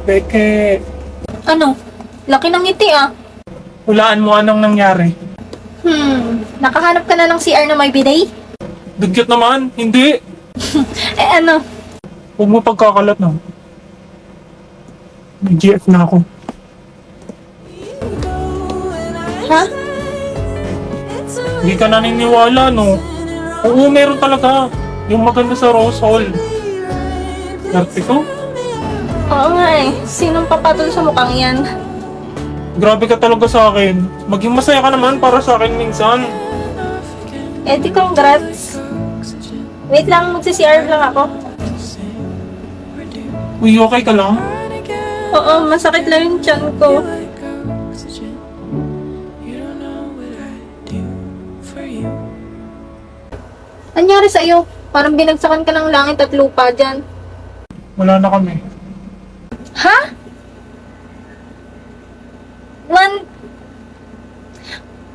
Beke, Ano? Laki ng ngiti ah. hulaan mo anong nangyari. Nakahanap ka na ng CR na may bidet? Dugyot naman, hindi. Eh ano? Huwag mo pagkakalat na. May GF na ako. Ha? Hindi ka naniniwala, no? Oo, meron talaga. Yung maganda sa Rose Hall. Darte ko? Oo nga eh. Sinong papatol sa mukhang yan? Grabe ka talaga sa akin. Maging masaya ka naman para sa akin minsan. Eh di congrats. Wait lang, magsi-CR lang ako. Uy, okay ka lang? Oo, masakit lang yung tiyan ko. Anyari sa'yo? Parang binagsakan ka ng langit at lupa dyan. Wala na kami. Ha?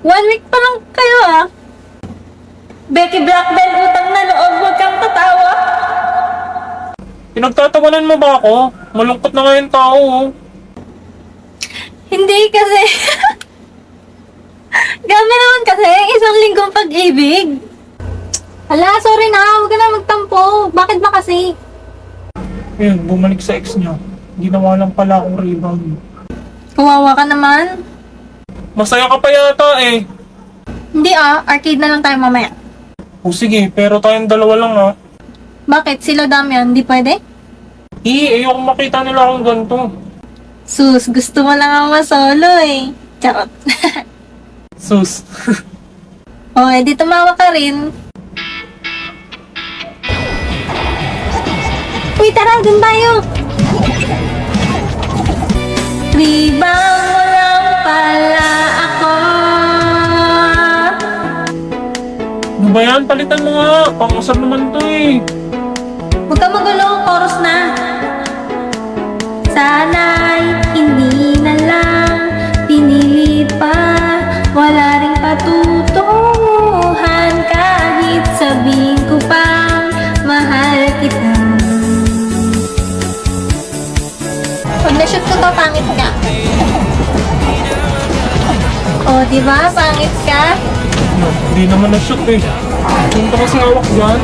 One week pa lang kayo ah. Becky Blackbell, utang na loob, huwag kang tatawa. Pinagtatawanan mo ba ako? Malungkot na ngayon tao, oh. Hindi kasi... Grabe naman kasi, isang linggong pag-ibig. Hala, sorry na, huwag ka na magtampo. Bakit ba kasi? Ayun, bumalik sa ex niya. Ginawa lang pala akong rebound. Kawawa ka naman. Masaya ka pa yata eh. Hindi ah, arcade na lang tayo mamaya. O sige, pero tayong dalawa lang ah. Bakit? Sila Damian, di pwede? Ayokong makita nila akong ganito. Sus, gusto mo lang ako masolo eh. Charot. Sus. O, edi tumawa ka rin. Uy, tara, dun tayo. Rebound mo lang pala ako. Ano ba yan? Palitan mo nga. Pang-usap naman to eh. Huwag ka magulo, chorus na. Sana'y hindi na lang pinili pa. Wala ring patutunguhan kahit sabihin ko pang mahal kita. Pag na-shoot ko to, pangit ka. O, diba? Pangit ka? No, hindi naman na-shoot eh. Punta kasi hawak dyan.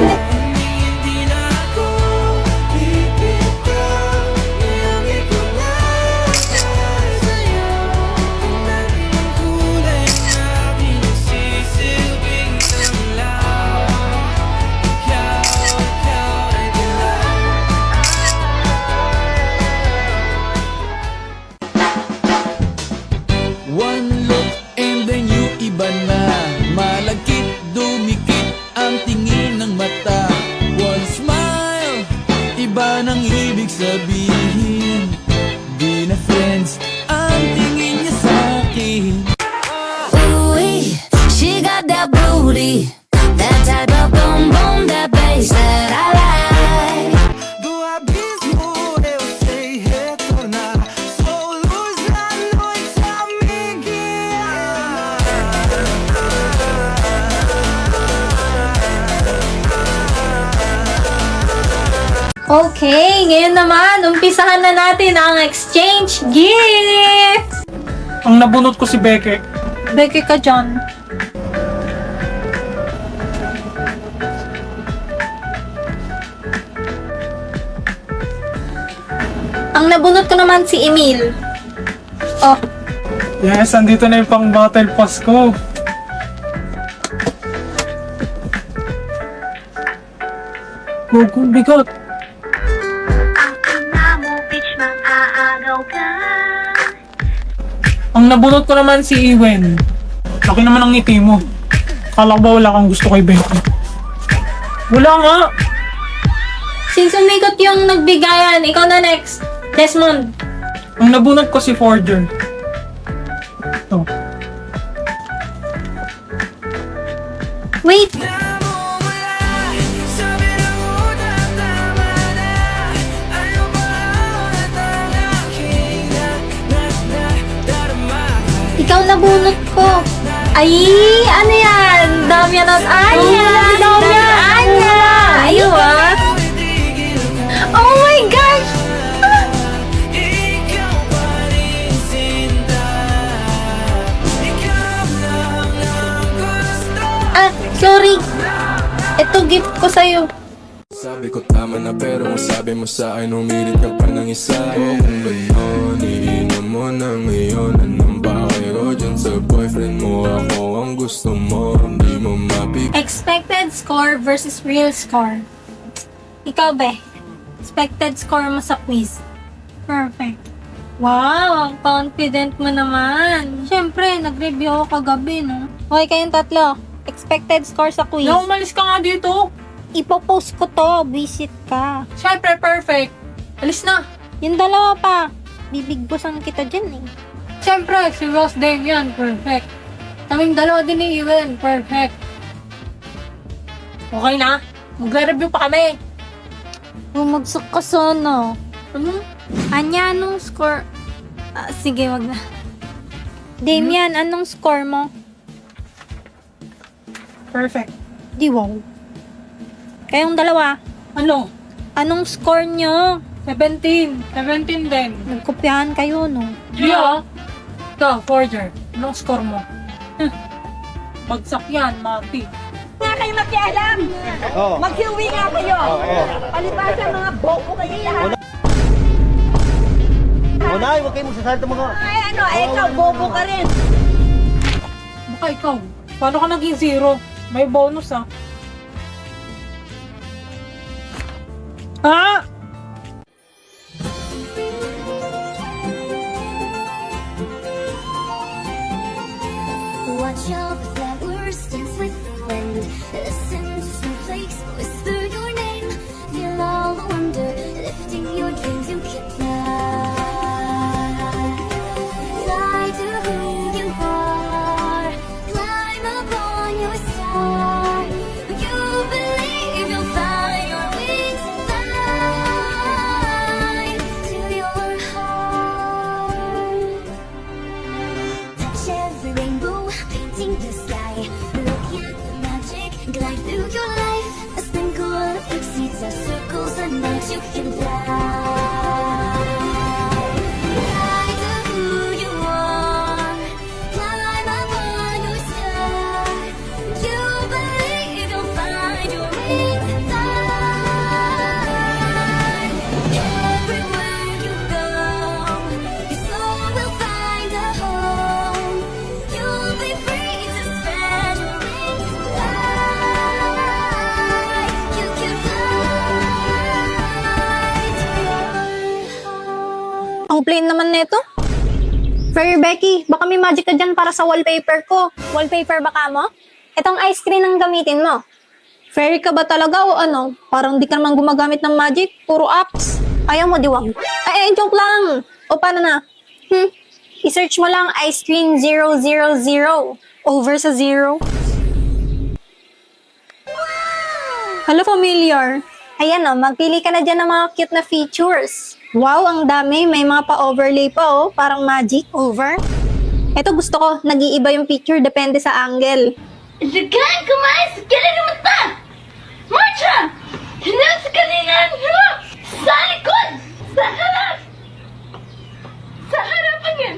One look and then you iba na. Malagkit, dumikit ang tingin ng mata. One smile, iba nang ibig sabihin. Di na friends ang tingin niya sa'kin. Ooh-wee, she got that booty, that type of boom boom, that bass that I like. Do abismo eu sei retornar. Sou luz na noite a me guiar. Okay, ngayon naman, umpisahan na natin ang exchange gift! Ang nabunot ko si Beke. Beke ka dyan. Ang nabunot ko naman si Emil. Oh, Yes, andito na yung pang battle pass ko. Gugong bigot. Ang nabunot ko naman si Ewen. Laki naman ang ngiti mo. Kala ko ba wala kang gusto kay Becky? Wala nga. since umikot yung nagbigayan, ikaw na next. Desmond. Ang nabunot ko si Forger. Ito. Wait! Ikaw nabunot ko. Ay, ano yan? Damian at Anya! Damian at Anya! Ayo ah! Oh my gosh! yung gift ko sa'yo. Sabi ko tama na pero masabi mo sa akin humilit ka pa ng isa. O kung gano'n, iinom mo na ngayon. Anong bakit ko dyan sa boyfriend mo? Ako ang gusto mo, hindi mo mapig. Expected score versus real score. Ikaw, be. Expected score mo sa quiz. Perfect. Wow, ang confident mo naman. Siyempre, nag-review ako kagabi, no? Okay, kayong tatlo. Expected score sa quiz. Na umalis ka nga dito. Ipopost ko to. Visit ka. Siyempre, perfect. Alis na. Yung dalawa pa. Bibigbosan kita dyan, eh. Siyempre, si Ross Damian, perfect. Kaming dalawa din ni Ewan, perfect. Okay na? Magre-review pa kami. Bumagsak ka sana. Ano? Anya, anong score? Sige, wag na. Damian, anong score mo? Perfect. Di wow. Kayong dalawa, Ano? anong score nyo? 17. 17 din. Nagkopyahan kayo, no? Yeah. Ikaw, Forger. Anong score mo? Bagsak yan, Mati. Nga kayo makialam! Mag-uwi nga kayo! Palibasa mga boko kayo lahat! Nay, huwag kayong magsasalita mga... Ay ano, ikaw bobo ka rin! Baka ikaw. Paano ka naging zero? May bonus ah. Ha? Watch all the flowers dance with the wind. Listen to snowflakes whisper your name. Feel all the wonder lifting your dreams. You can fly, fly to who you are. Climb upon your star. You believe you'll find your wings and fly to your heart. Touch every rainbow, painting the sky. Look at the magic, glide through your life. A sprinkle of seeds, a circles, and nights you can fly. Fly to who you are, climb upon your star. You believe you'll find your wings and fly. Everywhere you go, your soul will find a home. You'll be free to spread your wings and fly. You can fly to your heart. Ang plain naman nito. Fair Becky, baka may magic ka dyan para sa wallpaper ko. Wallpaper baka mo? Itong ice cream ang gamitin mo. Fairy ka ba talaga o ano? Parang di ka naman gumagamit ng magic. Puro apps. Ayaw mo, diwang. Ay, joke lang. O paano na? I-search mo lang ice cream 000. Over sa 0. Hello, familiar. Ayan o, magpili ka na dyan ng mga cute na features. Wow, ang dami. May mga pa-overlay pa oh. Parang magic. Over. Ito gusto ko. Nag-iiba yung picture. Depende sa angle. Sigahan kumain sa kanya ng mata! Marcha! Hindi sa kalingan! Sa likod! Sa harap! Sa harapan yan!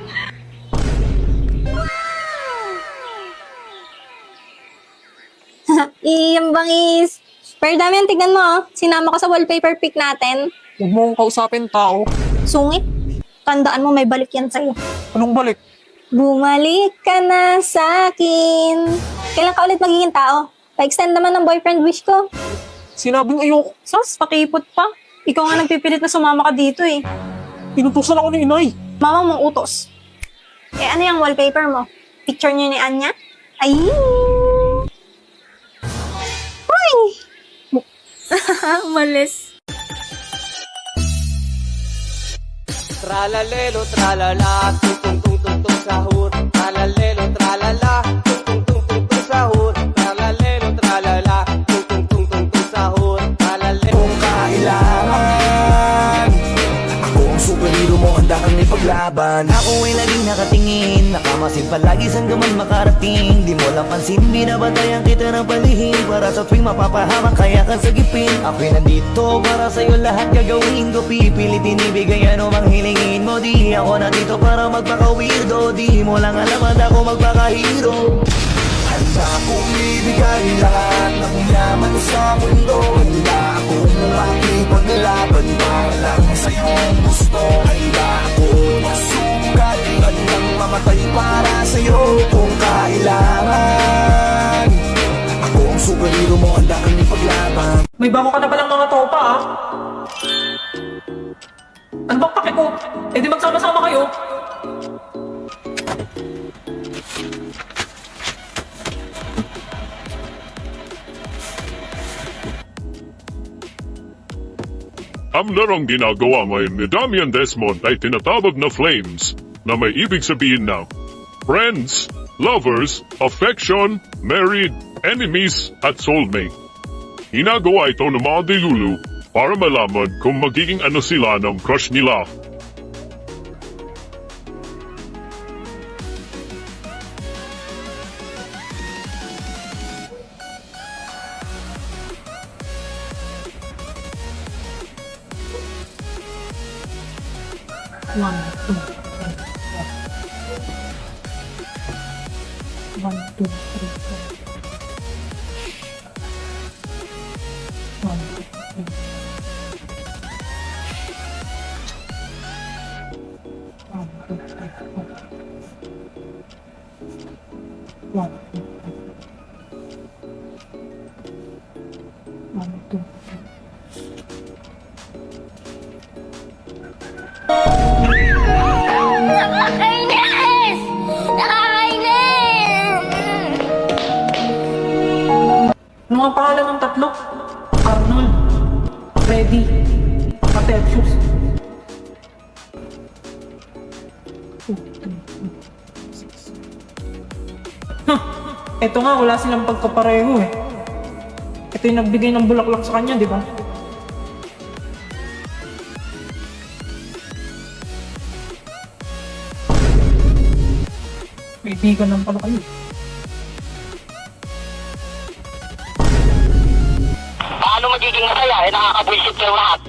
Iyang bangis. Pero dami ang tignan mo oh. Sinama ko sa wallpaper pic natin. Huwag mo akong kausapin tao. Sungit. Tandaan mo may balik yan sa'yo. Anong balik? Bumalik ka na sa akin. Kailan ka ulit magiging tao? Pa-extend naman ng boyfriend wish ko. Sinabing ayoko. Sos, pakipot pa. Ikaw nga nagpipilit na sumama ka dito eh. Inutusan ako ni inay. Mama mong utos. Eh ano yung wallpaper mo? Picture niyo ni Anya? Ay! Uy! Malis. Tralalelo, tralala, tung tung tung tung sahur. Tralalelo, tralala, tung tung tung tung sahur. Tralalelo, tralala, tung tung tung tung sahur. Tralalelo. Kung kailangan ako ang superhero mo, handa kang ipaglaban. Ako ay laging nakatingin, nakamasid palagi saan ka man makarating. Di mo lang pansin, binabatayan kita ng palihim. Para sa tuwing mapapahamak, kaya ka sagipin. Ako'y nandito para sa'yo lahat gagawin ko. Pipilitin ibigay ano mang hilingin mo. Di ako nandito para magpaka-weirdo. Di mo lang alam at ako magpaka-hero. Handa kong ibigay lahat ng yaman ko sa May bago ka na palang mga tropa, ah. Ano bang pake ko? Eh di magsama-sama kayo. Ang larong ginagawa ngayon ni Damian Desmond ay tinatawag na flames na may ibig sabihin na friends, lovers, affection, married, enemies, at soulmate. Ginagawa ito ng mga dilulu para malaman kung magiging ano sila ng crush nila. One, two, three, four. 1, 2, 3, 4. 1, 2, 3. 1, 2, 3, 4. 1, 2, 3. 1, 2, 3. Nakakainis! Nakakainis! Ano nga pangalan ng tatlo? Arnold, Freddy, Patercius. Eto nga, wala silang pagkapareho eh. Ito yung nagbigay ng bulaklak sa kanya, di ba? Kaibigan lang pala kayo. Paano magiging masaya? Eh, nakakabwisit kayo lahat.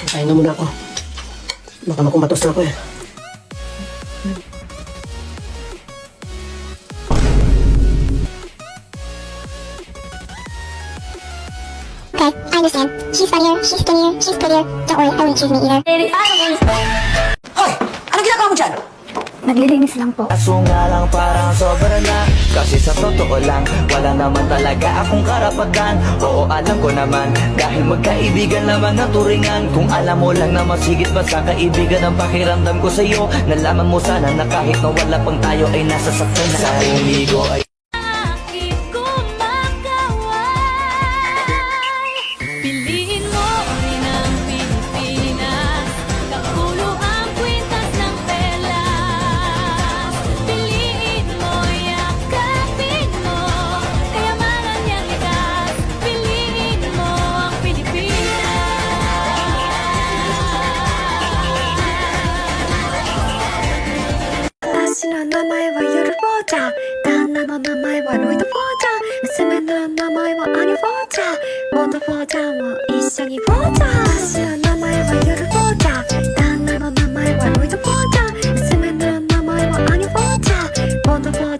Kain na muna ako. Baka makumatos na ako eh. Okay, I understand. She's funnier, she's skinnier, she's prettier. Don't worry, I wouldn't choose me either. Hoy! Anong ginagawa mo dyan? Naglilinis lang po. Kaso nga lang parang sobra na. Kasi sa totoo lang, wala naman talaga akong karapatan. Oo, alam ko naman, dahil magkaibigan lamang na turingan. Kung alam mo lang na masigit pa sa kaibigan ang pakiramdam ko sa'yo, nalaman mo sana na kahit na wala pang tayo ay nasasaktan na. Sa umigo ay Bakit ko magaway? Piliin mo rin ang Pilipinas. Kakulo ang kwintas ng pelas. Piliin mo, yakapin mo. Kayamanan niyang likas. Piliin mo ang Pilipinas. 私の名前はヨルフォーチャー、旦那の名前はロイド・フォーチャー、娘の名前はアニ・フォーチャー、元フォーチャーも一緒にフォーチャー。私の名前はヨルフォーチャー、旦那の名前はロイド・フォーチャー、娘の名前はアニ・フォーチャー、元フォーチャー